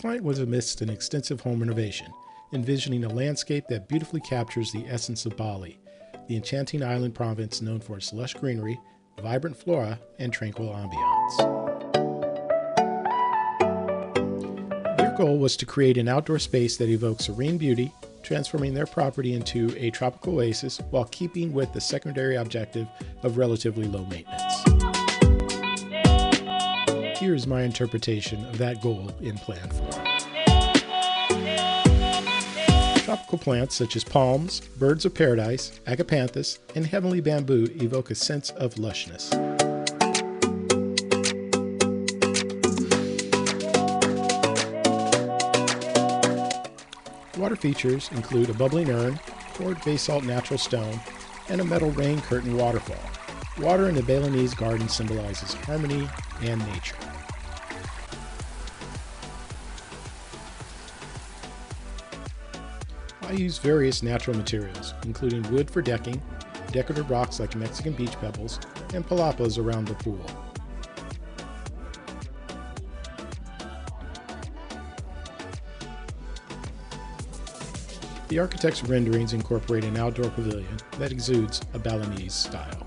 client was amidst an extensive home renovation, envisioning a landscape that beautifully captures the essence of Bali, the enchanting island province known for its lush greenery, vibrant flora, and tranquil ambiance. Their goal was to create an outdoor space that evokes serene beauty, transforming their property into a tropical oasis while keeping with the secondary objective of relatively low maintenance. Here's my interpretation of that goal in plan form. Tropical plants such as palms, birds of paradise, agapanthus, and heavenly bamboo evoke a sense of lushness. Water features include a bubbling urn, poured basalt natural stone, and a metal rain curtain waterfall. Water in the Balinese garden symbolizes harmony and nature. I use various natural materials, including wood for decking, decorative rocks like Mexican beach pebbles, and palapas around the pool. The architect's renderings incorporate an outdoor pavilion that exudes a Balinese style.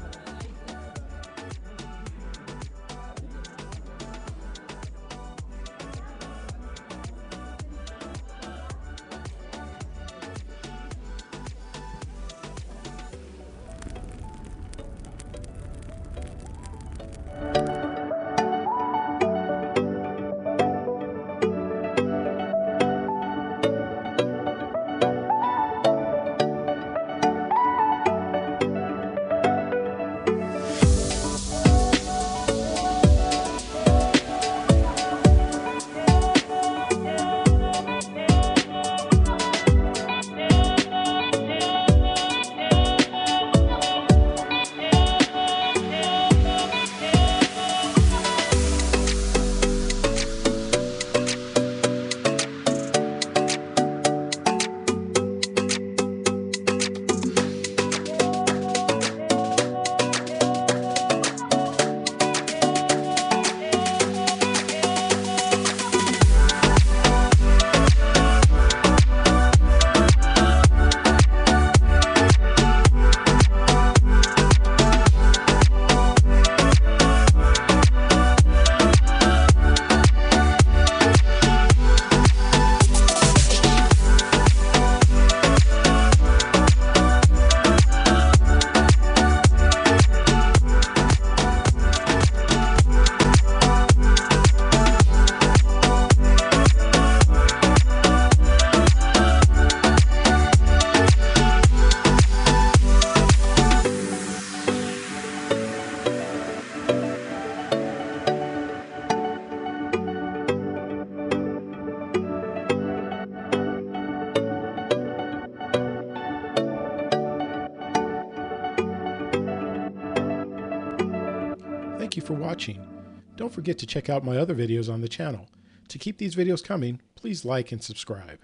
Thank you for watching. Don't forget to check out my other videos on the channel. To keep these videos coming, please like and subscribe.